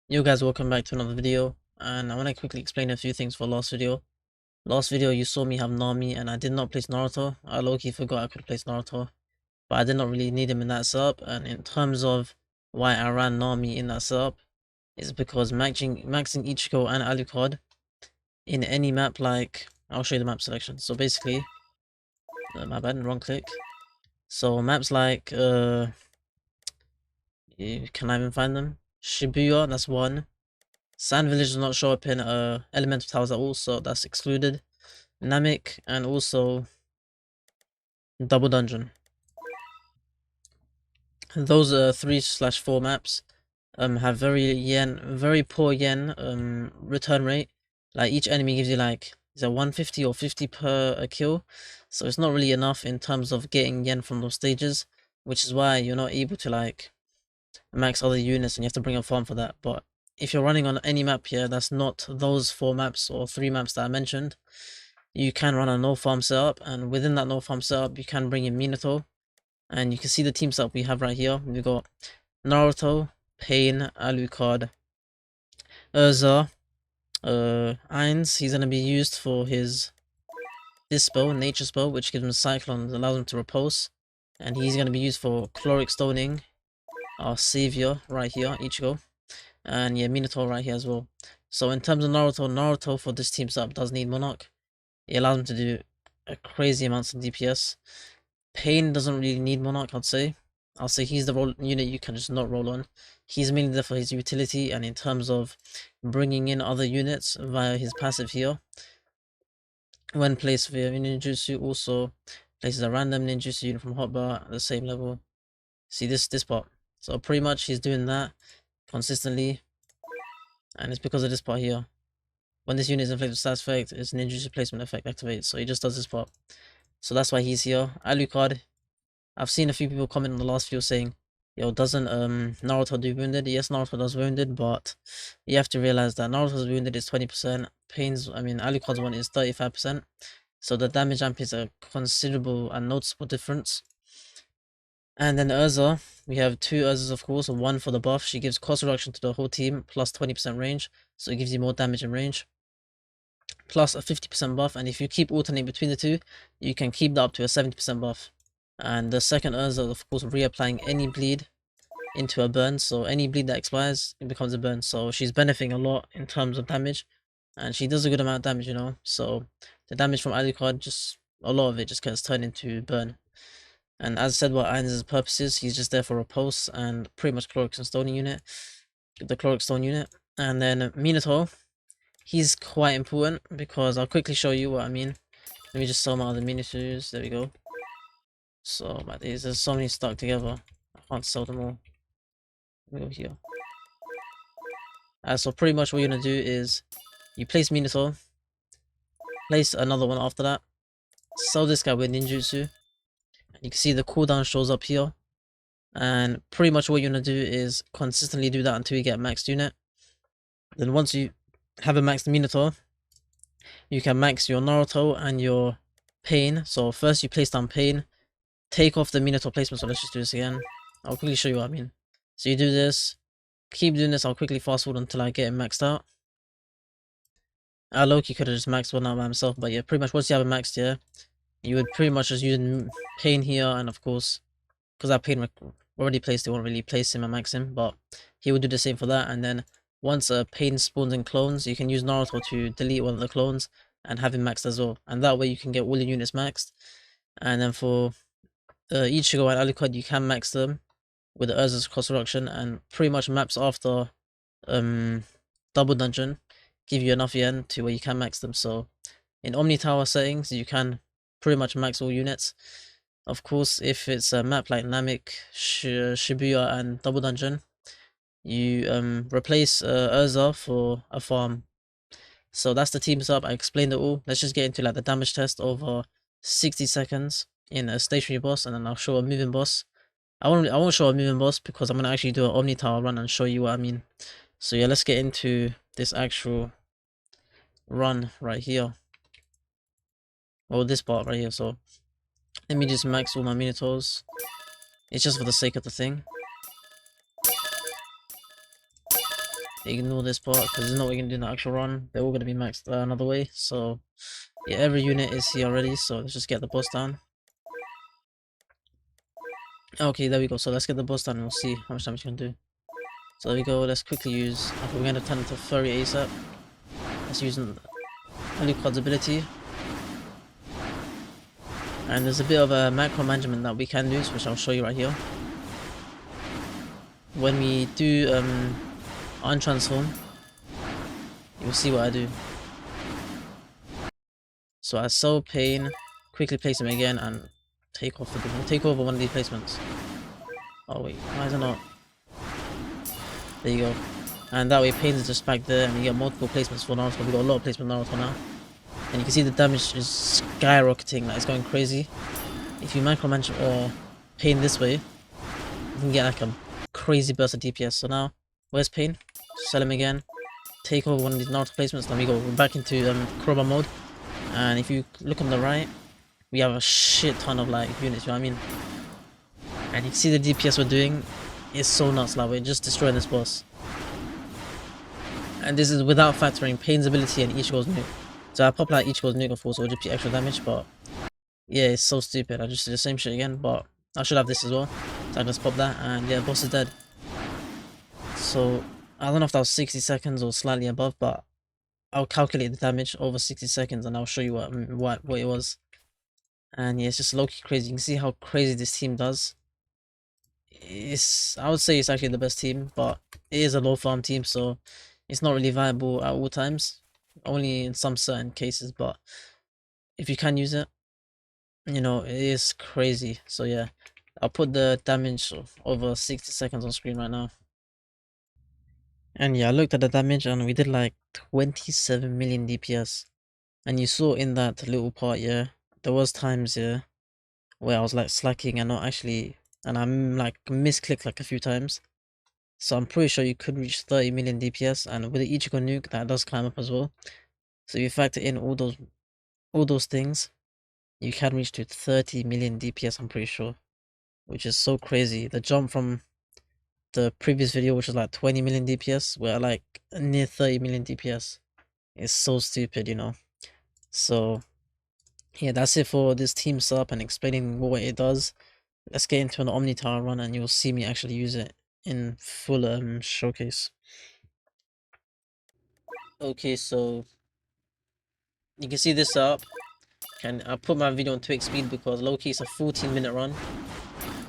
Yo guys, welcome back to another video, and I want to quickly explain a few things for last video. Last video you saw me have Nami and I did not place Naruto. I low-key forgot I could place Naruto, but I did not really need him in that setup. And in terms of why I ran Nami in that setup, is because maxing Ichigo and Alucard in any map, like I'll show you the map selection. So basically, my bad, wrong click. So maps like can I even find them? Shibuya, that's one. Sand Village does not show up in Elemental Towers at all, so that's excluded. Namek and also Double Dungeon. Those 3/4 maps have very poor yen return rate. Like each enemy gives you like is it 150 or 50 per kill, so it's not really enough in terms of getting yen from those stages, which is why you're not able to like max other units and you have to bring a farm for that. But if you're running on any map here that's not those 4 maps or 3 maps that I mentioned, you can run a no farm setup, and within that no farm setup you can bring in Minato, and you can see the team setup we have right here. We got Naruto, Pain, Alucard, Urza, Ainz. He's gonna be used for this spell, Nature spell, which gives him Cyclone, allows him to repulse, and he's gonna be used for Chloric Stoning, our savior right here, Ichigo, and yeah, Minato right here as well. So in terms of Naruto for this team setup does need Monarch. It allows him to do a crazy amounts of DPS. Pain doesn't really need Monarch, I'd say. I'll say he's the unit you can just not roll on. He's mainly there for his utility, and in terms of bringing in other units via his passive here. When placed via ninjutsu, also places a random ninjutsu unit from hotbar at the same level. See this part. So pretty much he's doing that consistently, and it's because of this part here. When this unit is inflicted with status effect, its ninjutsu placement effect activates, so he just does this part. So that's why he's here. Alucard, I've seen a few people comment on the last video saying, yo, doesn't Naruto do wounded? Yes, Naruto does wounded, but you have to realize that Naruto's wounded is 20%, Alucard's one is 35%, so the damage amp is a considerable and noticeable difference. And then Urza, we have 2 Urzas of course, one for the buff. She gives cost reduction to the whole team, plus 20% range, so it gives you more damage and range, plus a 50% buff, and if you keep alternating between the two, you can keep that up to a 70% buff. And the second Urza, of course, reapplying any bleed into a burn, so any bleed that expires, it becomes a burn, so she's benefiting a lot in terms of damage, and she does a good amount of damage, you know, so the damage from Alucard, just a lot of it just gets turned into burn. And as I said, what Ainz's purposes, he's just there for repulse and pretty much Chloric and Stoning unit, the Chloric Stone unit. And then Minato, he's quite important because I'll quickly show you what I mean. Let me just sell my other Minitous, there we go. So, my days, there's so many stuck together, I can't sell them all. Let me go here. So pretty much what you're gonna do is, you place Minato, place another one after that, sell this guy with ninjutsu. You can see the cooldown shows up here, and pretty much what you're gonna do is consistently do that until you get a maxed unit. Then once you have a maxed Minato, you can max your Naruto and your Pain. So first you place down Pain, take off the Minato placement, so let's just do this again. I'll quickly show you what I mean. So you do this, keep doing this, I'll quickly fast forward until I get him maxed out. Loki could have just maxed one out by himself, but yeah, pretty much once you have it maxed here, you would pretty much just use Pain here, and of course, because that Pain already placed, it won't really place him and max him, but he would do the same for that. And then once a Pain spawns in clones, you can use Naruto to delete one of the clones and have him maxed as well, and that way you can get all your units maxed. And then for Ichigo and Alucard, you can max them with the Urza's cost reduction, and pretty much maps after Double Dungeon give you enough yen to where you can max them. So in Omni Tower settings, you can pretty much max all units. Of course, if it's a map like Namek, Shibuya, and Double Dungeon, you replace Urza for a farm. So that's the team setup. I explained it all. Let's just get into like the damage test over 60 seconds in a stationary boss, and then I'll show a moving boss. I won't show a moving boss because I'm gonna actually do an Omni Tower run and show you what I mean. So yeah, let's get into this actual run right here. Or this part right here. So let me just max all my Minotaurs. It's just for the sake of the thing. ignore this part because there's no way you can do in the actual run. They're all gonna be maxed another way. So yeah, every unit is here already. So let's just get the boss down. Okay, there we go. So let's get the boss down and we'll see how much damage you can do. So there we go. Let's quickly use. Okay, we're gonna turn into Furry ASAP. Let's use Alucard's ability. And there's a bit of a macro management that we can do, which I'll show you right here. When we do untransform, you'll see what I do. So I sow Pain, quickly place him again, and take off take over one of these placements. Oh wait, why is it not? There you go. And that way Pain is just back there, and you get multiple placements for Naruto. We got a lot of placement Naruto now. And you can see the damage is skyrocketing, like it's going crazy. If you micromanage Pain this way, you can get like a crazy burst of DPS. So now, where's Pain? Sell him again. Take over one of these Naruto placements. Then we go back into Kuroba mode. And if you look on the right, we have a shit ton of like units, you know what I mean? And you can see the DPS we're doing is so nuts, like we're just destroying this boss. And this is without factoring Pain's ability and Ichigo's nuke. So I pop like Ichigo's nuke of course, it will just be extra damage, but yeah, it's so stupid. I just did the same shit again, but I should have this as well. So I just pop that and yeah, boss is dead. So I don't know if that was 60 seconds or slightly above, but I'll calculate the damage over 60 seconds and I'll show you what it was. And yeah, it's just low-key crazy. You can see how crazy this team does. I would say it's actually the best team, but it is a low farm team, so it's not really viable at all times. Only in some certain cases, but if you can use it, you know, it is crazy. So yeah, I'll put the damage of over 60 seconds on screen right now. And yeah, I looked at the damage and we did like 27 million DPS. And you saw in that little part, yeah, there was times, yeah, where I was like slacking and not actually, and I'm like misclicked like a few times. So I'm pretty sure you could reach 30 million DPS, and with the Ichigo nuke, that does climb up as well. So if you factor in all those things, you can reach to 30 million DPS, I'm pretty sure. Which is so crazy. The jump from the previous video, which was like 20 million DPS, we're like near 30 million DPS. It's so stupid, you know. So yeah, that's it for this team setup and explaining what it does. Let's get into an Omni Tower run and you'll see me actually use it in full showcase. Okay, so you can see this setup. And I put my video on 2x speed because low-key it's a 14-minute run.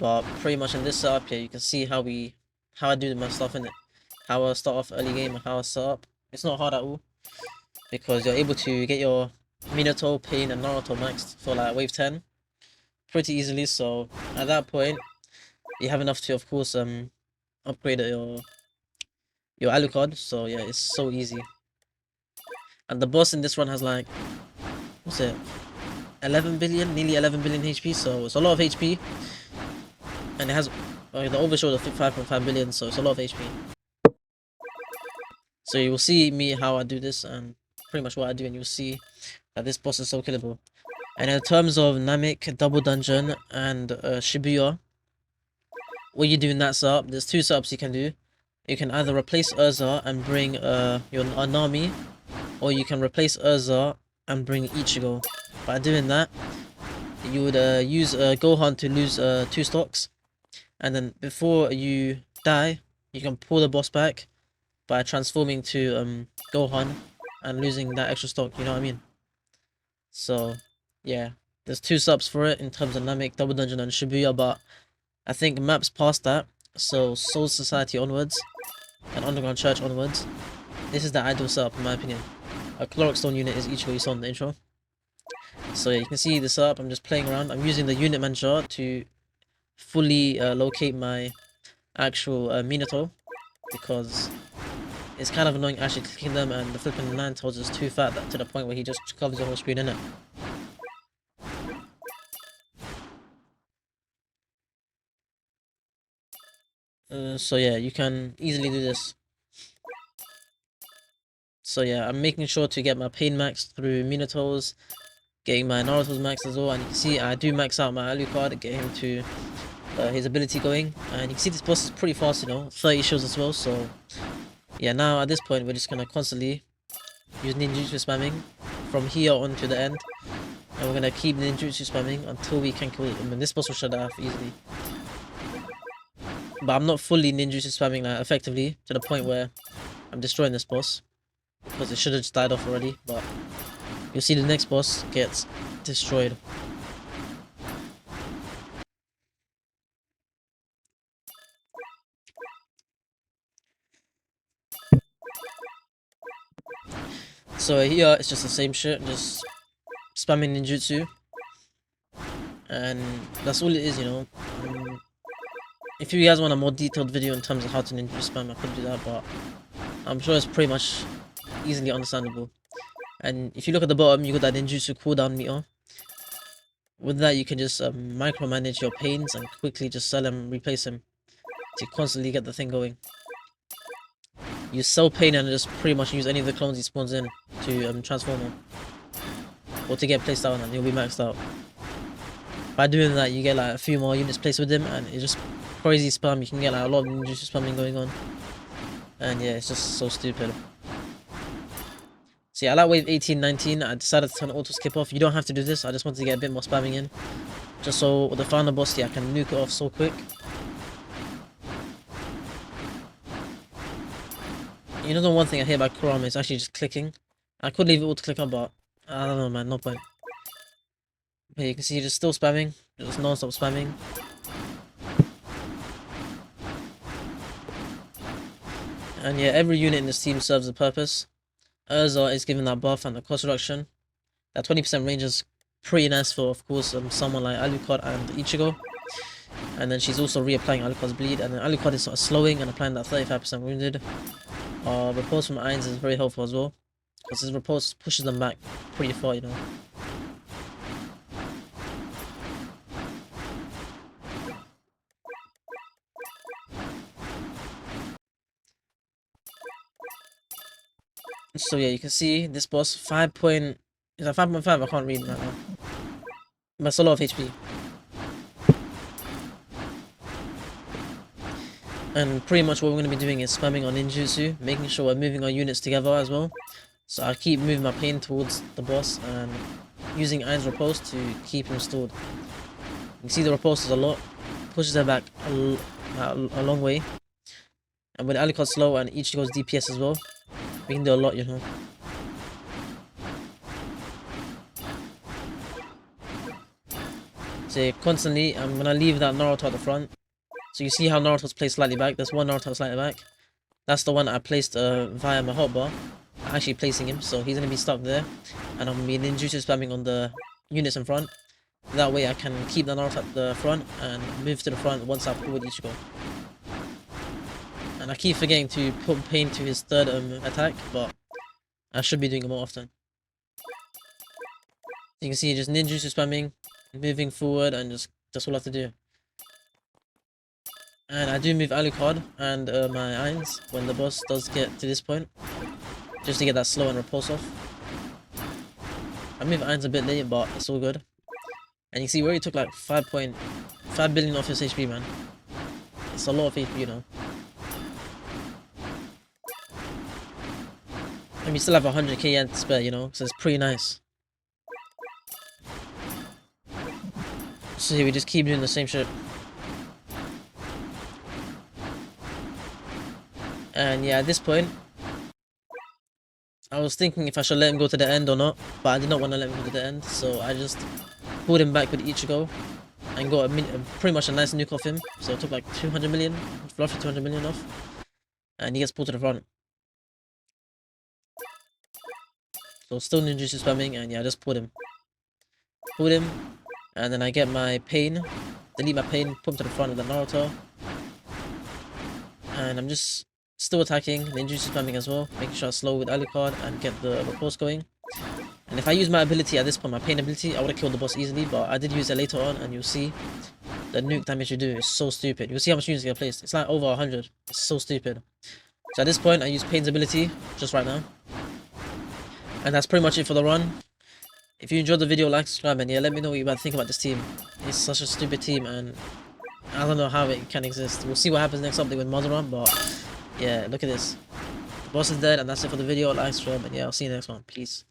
But pretty much in this setup, yeah, you can see how I do my stuff in it. How I start off early game and how I set up. It's not hard at all. Because you're able to get your Minato, Pain, and Naruto maxed for like wave 10 pretty easily. So at that point, you have enough to, of course, upgrade your Alucard. So yeah, it's so easy. And the boss in this run has like, what's it? 11 billion, nearly 11 billion HP. So it's a lot of HP. And it has the overshield of 5.5 billion. So it's a lot of HP. So you will see me how I do this and pretty much what I do, and you'll see that this boss is so killable. And in terms of Namek, Double Dungeon, and Shibuya, what you do in that setup, there's two setups you can do. You can either replace Urza and bring your Anami, or you can replace Urza and bring Ichigo. By doing that, you would use Gohan to lose 2 stocks, and then before you die, you can pull the boss back by transforming to Gohan and losing that extra stock, you know what I mean? So yeah, there's 2 subs for it in terms of Namek, Double Dungeon, and Shibuya, but I think maps past that, so Soul Society onwards and Underground Church onwards, this is the ideal setup in my opinion. A Chloric Stone unit is Ichigo you saw in the intro. So yeah, you can see the setup. I'm just playing around. I'm using the unit manager to fully locate my actual Minato, because it's kind of annoying actually clicking them and the flipping nine tails is too fat to the point where he just covers the whole screen, innit? So yeah, you can easily do this. So yeah, I'm making sure to get my Pain max through Minato's, getting my Naruto's max as well, and you can see I do max out my Alucard, get him to his ability going, and you can see this boss is pretty fast, you know, 30 shields as well, so Yeah, now at this point, we're just gonna constantly use ninjutsu spamming from here on to the end. And we're gonna keep ninjutsu spamming until we can kill them. And this boss will shut that off easily. But I'm not fully ninjutsu spamming like effectively to the point where I'm destroying this boss. Because it should have just died off already. But you'll see the next boss gets destroyed. So here it's just the same shit, just spamming ninjutsu. And that's all it is, you know. If you guys want a more detailed video in terms of how to ninjutsu spam, I could do that, but I'm sure it's pretty much easily understandable. And if you look at the bottom, you got that ninjutsu cooldown meter. With that, you can just micromanage your pains and quickly just sell them, replace them to constantly get the thing going. You sell pain and just pretty much use any of the clones he spawns in to transform him. Or to get placed down and he'll be maxed out. By doing that, you get like a few more units placed with him and it's just crazy spam. You can get like a lot of ninjutsu spamming going on. And yeah, it's just so stupid. So yeah, I like wave 18, 19. I decided to turn auto skip off. You don't have to do this. I just wanted to get a bit more spamming in. Just so with the final boss, yeah, I can nuke it off so quick. You know the one thing I hate about Kurama is actually just clicking. I could leave it auto click on, but I don't know, man, no point. But you can see just still spamming, just non-stop spamming. And yeah, every unit in this team serves a purpose. Urza is given that buff and the cost reduction. That 20% range is pretty nice for, of course, someone like Alucard and Ichigo. And then she's also reapplying Alucard's bleed, and then Alucard is sort of slowing and applying that 35% wounded. Repulse from Irons is very helpful as well, because his repulse pushes them back pretty far, you know. So yeah, you can see this boss 5 point... Is that 5.5? I can't read right now. But it's a lot of HP. And pretty much what we're going to be doing is spamming on ninjutsu, making sure we're moving our units together as well. So I keep moving my pain towards the boss and using Iron's repulse to keep him stalled. You can see the repulse is a lot, pushes her back a long way. And with Alucard slow and Ichigo's DPS as well, we can do a lot, you know. So constantly, I'm going to leave that Naruto at the front. So you see how Naruto's placed slightly back. There's one Naruto slightly back. That's the one I placed via my hotbar. Actually placing him, so he's going to be stuck there. And I'm going to be ninjutsu spamming on the units in front. That way I can keep the Naruto at the front and move to the front once I've pulled Ichigo. And I keep forgetting to put pain to his third attack, but I should be doing it more often. You can see just ninjutsu spamming, moving forward, and that's all I have to do. And I do move Alucard and my Irons when the boss does get to this point, just to get that slow and repulse off. I move Irons a bit late, but it's all good. And you see where he took like 5.5 billion off his HP, man. It's a lot of HP, you know. And we still have 100k yen to spare, you know, so it's pretty nice. So here we just keep doing the same shit. And yeah, at this point, I was thinking if I should let him go to the end or not, but I did not want to let him go to the end, so I just pulled him back with Ichigo and got pretty much a nice nuke off him. So it took like 200 million, roughly 200 million off, and he gets pulled to the front. So still ninjutsu spamming, and yeah, I just pulled him. And then I get my pain, delete my pain, put him to the front of the Naruto. And I'm just still attacking, ninjutsu spamming as well, making sure I slow with Alucard and get the repulse going. And if I use my ability at this point, my pain ability, I would have killed the boss easily, but I did use it later on, and you'll see the nuke damage you do is so stupid. You'll see how much units get placed. It's like over 100. It's so stupid. So at this point, I use Pain's ability just right now. And that's pretty much it for the run. If you enjoyed the video, like, subscribe, and yeah, let me know what you think about this team. It's such a stupid team, and I don't know how it can exist. We'll see what happens next update with Mazaran, but yeah, look at this. boss is dead, and that's it for the video. Like, subscribe, and yeah, I'll see you next one. Peace.